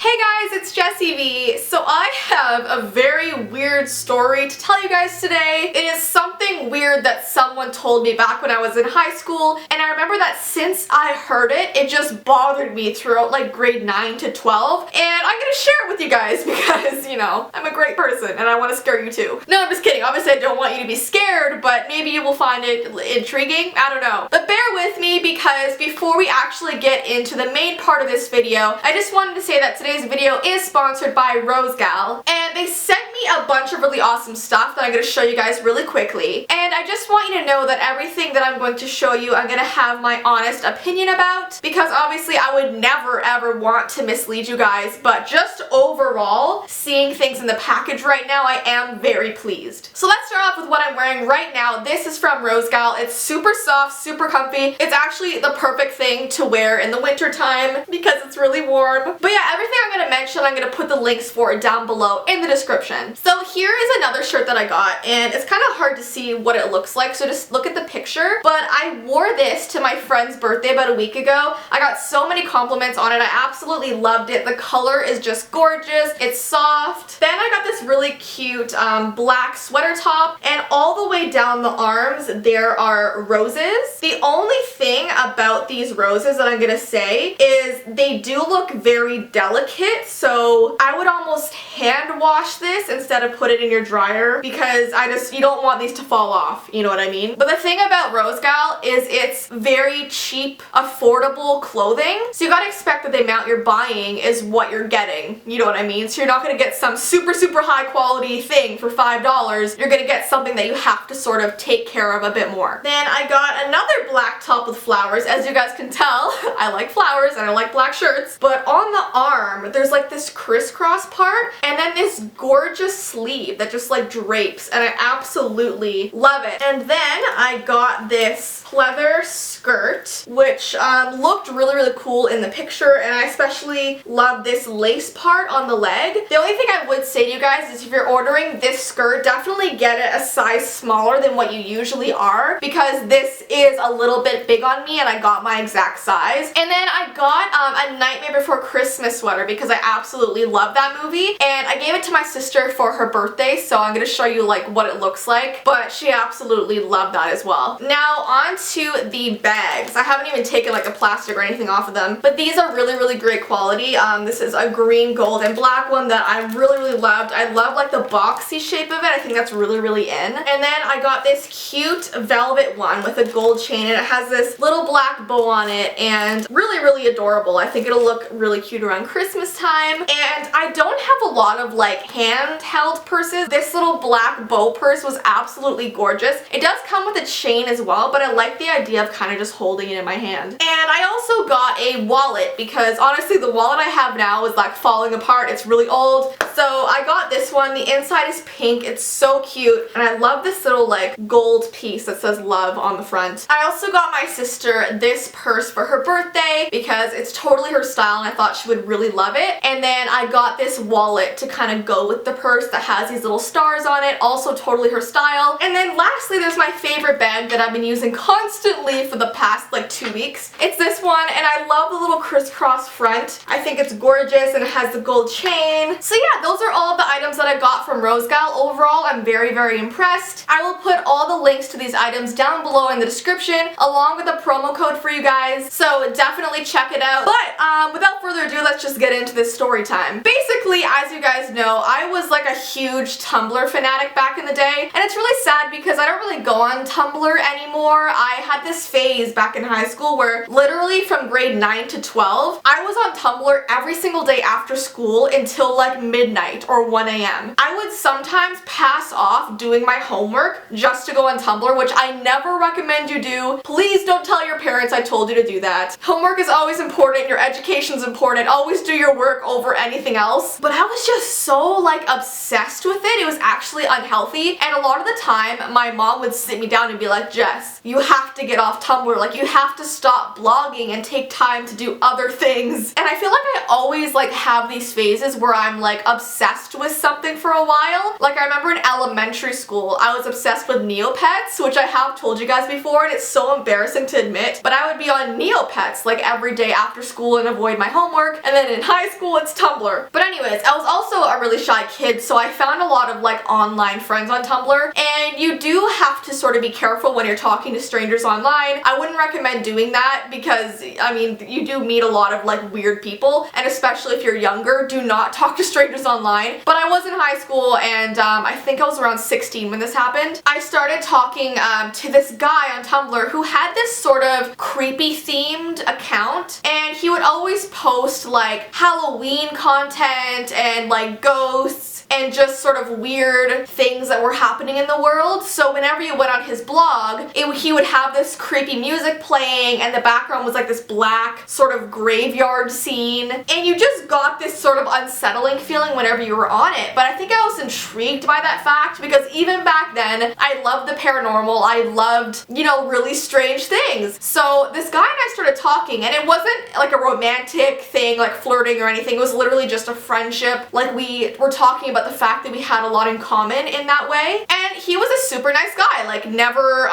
Hey guys, it's Jessie V. So I have a very weird story to tell you guys today. It is something weird that someone told me back when I was in high school, and I remember that since I heard it, it just bothered me throughout like grade 9 to 12, and I'm gonna share it with you guys because, you know, I'm a great person and I want to scare you too. No, I'm just kidding. Obviously I don't want you to be scared, but maybe you will find it intriguing. I don't know. But bear with me because before we actually get into the main part of this video, I just wanted to say that today's video is sponsored by Rosegal, and they sent me a bunch of really awesome stuff that I'm going to show you guys really quickly. And I just want you to know that everything that I'm going to show you, I'm going to have my honest opinion about, because obviously I would never ever want to mislead you guys, but just overall, seeing things in the package right now, I am very pleased. So let's start off with what I'm wearing right now. This is from Rosegal. It's super soft, super comfy. It's actually the perfect thing to wear in the winter time because it's really warm. But yeah, everything I'm going to mention, I'm going to put the links for it down below in the description. So here is another shirt that I got, and it's kind of hard to see what it looks like, so just look at the picture. But I wore this to my friend's birthday about a week ago. I got so many compliments on it. I absolutely loved it. The color is just gorgeous. It's soft. Then I got this really cute black sweater top, and all the way down the arms there are roses. The only thing about these roses that I'm going to say is they do look very delicate, so I would almost hand wash this instead of put it in your dryer because you don't want these to fall off, you know what I mean? But the thing about Rosegal is it's very cheap, affordable clothing, so you gotta expect that the amount you're buying is what you're getting, you know what I mean? So you're not gonna get some super high quality thing for $5, you're gonna get something that you have to sort of take care of a bit more. Then I got another black top with flowers. As you guys can tell, I like flowers and I like black shirts, but on the arm there's like this crisscross part and then this gorgeous sleeve that just like drapes, and I absolutely love it. And then I got this pleather skirt which looked really cool in the picture, and I especially love this lace part on the leg. The only thing I would say to you guys is if you're ordering this skirt, definitely get it a size smaller than what you usually are because this is a little bit big on me and I got my exact size. And then I got a Nightmare Before Christmas sweater because I absolutely love that movie, and I gave it to my sister for her birthday, so I'm going to show you like what it looks like, but she absolutely loved that as well. Now on to the bags. I haven't even taken like a plastic or anything off of them, but these are really great quality. This is a green, gold, and black one that I really loved. I love like the boxy shape of it. I think that's really in. And then I got this cute velvet one with a gold chain, and it has this little black bow on it, and really adorable. I think it'll look really cute around Christmas time. And I don't have a lot of like handheld purses. This little black bow purse was absolutely gorgeous. It does come with a chain as well, but I like the idea of kind of just holding it in my hand. And I also got a wallet because honestly the wallet I have now is like falling apart. It's really old. So I got this one. The inside is pink. It's so cute, and I love this little like gold piece that says love on the front. I also got my sister this purse for her birthday because it's totally her style and I thought she would really love it. And then I got this wallet to kind of go with the purse that has these little stars on it, also totally her style. And then lastly, there's my favorite bag that I've been using constantly for the past like 2 weeks. It's this one, and I love the little crisscross front. I think it's gorgeous and it has the gold chain. So yeah, those are all of the items that I got from Rosegal. Overall, I'm very impressed. I will put all the links to these items down below in the description along with a promo code for you guys, so definitely check it out. But without further ado, let's just get into this story time. Basically, as you guys know, I was like a huge Tumblr fanatic back in the day, and it's really sad because I don't really go on Tumblr anymore. I had this phase back in high school where literally from grade 9 to 12, I was on Tumblr every single day after school until like midnight or 1 a.m. I would sometimes pass off doing my homework just to go on Tumblr, which I never recommend you do. Please don't tell your parents I told you to do that. Homework is always important, your education's important, always do your work over anything else. But I was just so like obsessed with it, it was actually unhealthy, and a lot of the time my mom would sit me down and be like, Jess, you have to get off Tumblr. Like, you have to stop blogging and take time to do other things. And I feel like I always like have these phases where I'm like obsessed with something for a while. Like, I remember in elementary school, I was obsessed with Neopets, which I have told you guys before, and it's so embarrassing to admit, but I would be on Neopets like every day after school and avoid my homework. And then in high school, it's Tumblr. But anyways, I was also a really shy kid, so I found a lot of like online friends on Tumblr, and you do have to sort of be careful when you're talking to strangers online. I wouldn't recommend doing that because, I mean, you do meet a lot of like weird people, and especially if you're younger, do not talk to strangers online. But I was in high school, and I think I was around 16 when this happened. I started talking to this guy on Tumblr who had this sort of creepy themed account, and he would always post like Halloween content and like ghosts and just sort of weird things that were happening in the world. So whenever you went on his blog, he would have this creepy music playing, and the background was like this black sort of graveyard scene, and you just got this sort of unsettling feeling whenever you were on it. But I think I was intrigued by that fact because even back then, I loved the paranormal. I loved, you know, really strange things. So this guy and I started talking, and it wasn't like a romantic thing, like flirting or anything. It was literally just a friendship. Like, we were talking about the fact that we had a lot in common in that way. And he was a super nice guy, like never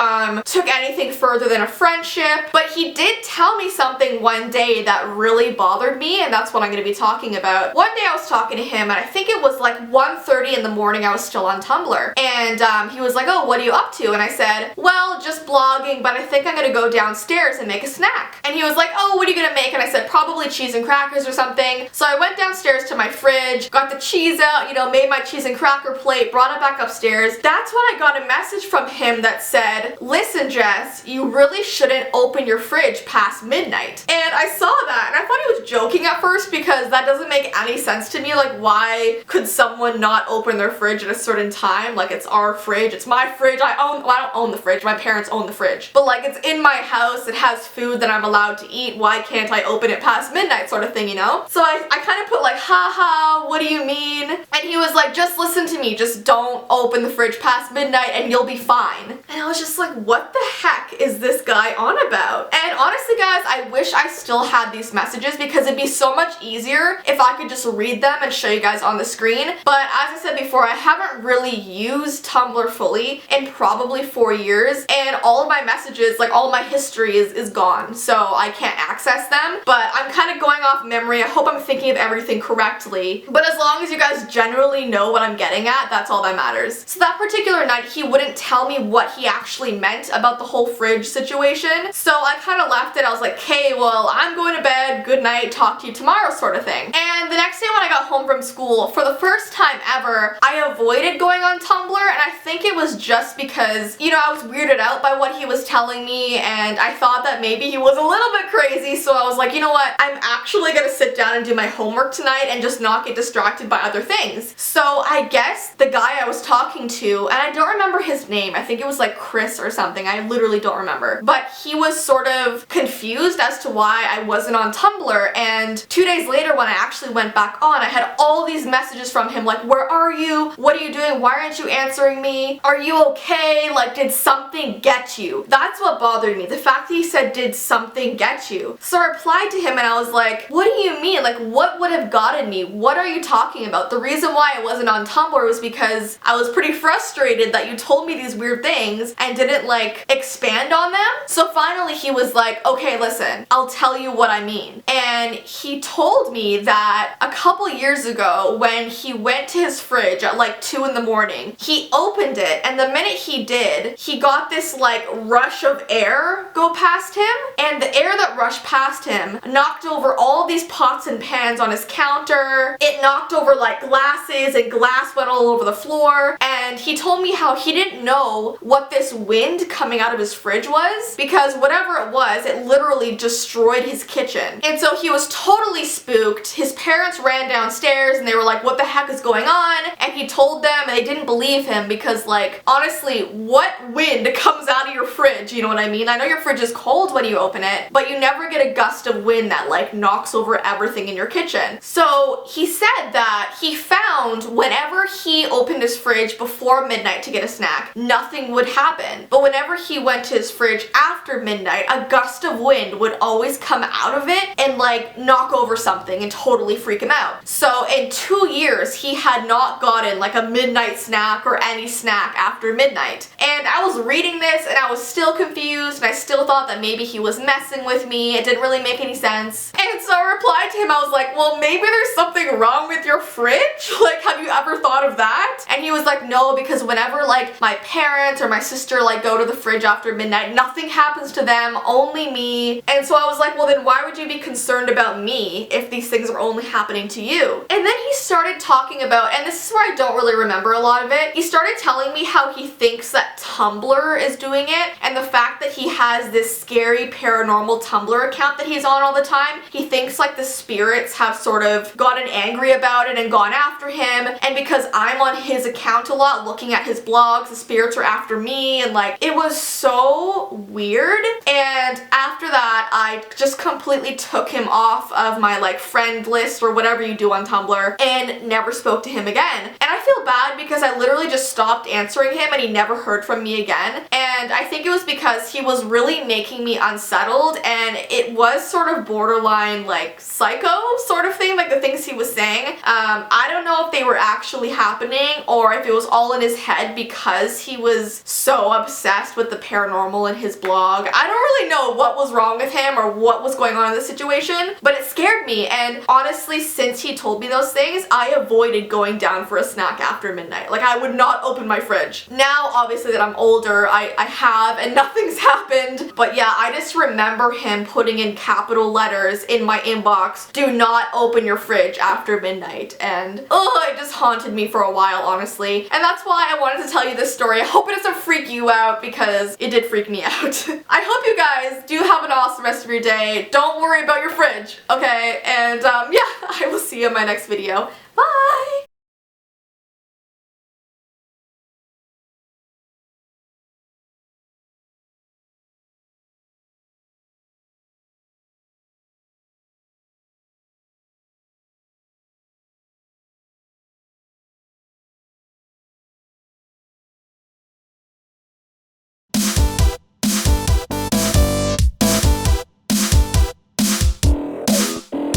took anything further than a friendship. But he did tell me something one day that really bothered me, and that's what I'm going to be talking about. One day I was talking to him, and I think it was like 1:30 in the morning. I was still on Tumblr, and he was like, "Oh, what are you up to?" And I said, "Well, just blogging, but I think I'm going to go downstairs and make a snack." And he was like, "Oh, what are you going to make?" And I said, "Probably cheese and crackers or something." So I went downstairs to my fridge, got the cheese out, you know, made my cheese and cracker plate, brought it back upstairs. That's when I got a message from him that said, "Listen, Jess, you really shouldn't open your fridge past midnight." And I saw that, and I thought he was joking at first because that doesn't make any sense to me. Like, why could someone not open their fridge at a certain time? Like, it's our fridge, it's my fridge. Well, I don't own the fridge, my parents own the fridge. But like, it's in my house, it has food that I'm allowed to eat. Why can't I open it past midnight, sort of thing, you know? So I kind of put like, haha, what do you mean? And he was like, "Just listen to me, just don't open the fridge past midnight and you'll be fine." And I was just like, what the heck is this guy on about? And honestly, guys, I wish I still had these messages because it'd be so much easier if I could just read them and show you guys on the screen. But as I said before, I haven't really used Tumblr fully in probably 4 years, and all of my messages, like all my history is gone, so I can't access them. But I'm kind of going off memory. I hope I'm thinking of everything correctly. But as long as you guys generally know what I'm getting at, that's all that matters. So that particular night, he wouldn't tell me what he actually meant about the whole fridge situation. So I kind of left it. I was like, "Okay, well, I'm going to bed. Good night. Talk to you tomorrow," sort of thing. And the next day when I got home from school, for the first time ever, I avoided going on Tumblr, and I think it was just because, you know, I was weirded out by what he was telling me, and I thought that maybe he was a little bit crazy, so I was like, you know what, I'm actually gonna sit down and do my homework tonight and just not get distracted by other things. So I guess the guy I was talking to, and I don't remember his name, I think it was like Chris or something, I literally don't remember, but he was sort of confused as to why I wasn't on Tumblr. And 2 days later when I actually went back on, I had all these messages from him like, "Where are you? What are you doing? Why aren't you answering me? Are you okay? Like, did something get you?" That's what bothered me, the fact that he said, "Did something get you?" So I replied to him and I was like, "What do you mean? Like, what would have gotten me? What are you talking about?" The reason why I wasn't on Tumblr was because I was pretty frustrated that you told me these weird things and didn't like expand on them. So finally he was like, "Okay, listen, I'll tell you what I mean." And he told me that a couple years ago when he went to his fridge at like 2 in the morning, he opened it, and the minute he did, he got this like rush of air go past him, and the air that rushed past him knocked over all these pots and pans on his counter. It knocked over like glasses, and glass went all over the floor. And he told me how he didn't know what this wind coming out of his fridge was, because whatever it realize it literally destroyed his kitchen. And so he was totally spooked. His parents ran downstairs and they were like, what the heck is going on? And he told them and they didn't believe him because, like, honestly, what wind comes out of your fridge? You know what I mean? I know your fridge is cold when you open it, but you never get a gust of wind that like knocks over everything in your kitchen. So he said that he found whenever he opened his fridge before midnight to get a snack, nothing would happen. But whenever he went to his fridge after midnight, a gust of wind would always come out of it and like knock over something and totally freak him out. So in 2 years, he had not gotten like a midnight snack or any snack after midnight. And I was reading this and I was still confused and I still thought that maybe he was messing with me. It didn't really make any sense. And so I replied to him, I was like, well, maybe there's something wrong with your fridge? Like, have you ever thought of that? And he was like, no, because whenever like my parents or my sister like go to the fridge after midnight, nothing happens to them, only me. And so I was like, well, then why would you be concerned about me if these things are only happening to you? And then he started talking about, and this is where I don't really remember a lot of it, he started telling me how he thinks that Tumblr is doing it, and the fact that he has this scary paranormal Tumblr account that he's on all the time. He thinks like the spirits have sort of gotten angry about it and gone after him, and because I'm on his account a lot looking at his blogs, the spirits are after me, and like it was so weird. And after that, I just completely took him off of my like friend list or whatever you do on Tumblr and never spoke to him again. And I feel bad because I literally just stopped answering him and he never heard from me again. And I think it was because he was really making me unsettled, and it was sort of borderline like psycho sort of thing, like the things he was saying. I don't know if they were actually happening or if it was all in his head because he was so obsessed with the paranormal in his blog. I don't really know what was wrong with him or what was going on in the situation, but it scared me. And honestly, since he told me those things, I avoided going down for a snack after midnight. Like, I would not open my fridge. Now, obviously that I'm older, I have, and nothing's happened. But yeah, I just remember him putting in capital letters in my inbox, do not open your fridge after midnight. And it just haunted me for a while, honestly. And that's why I wanted to tell you this story. I hope it doesn't freak you out because it did freak me out. I hope you guys do have an awesome rest of your day. Don't worry about your fridge, okay? And yeah, I will see you in my next video. Bye!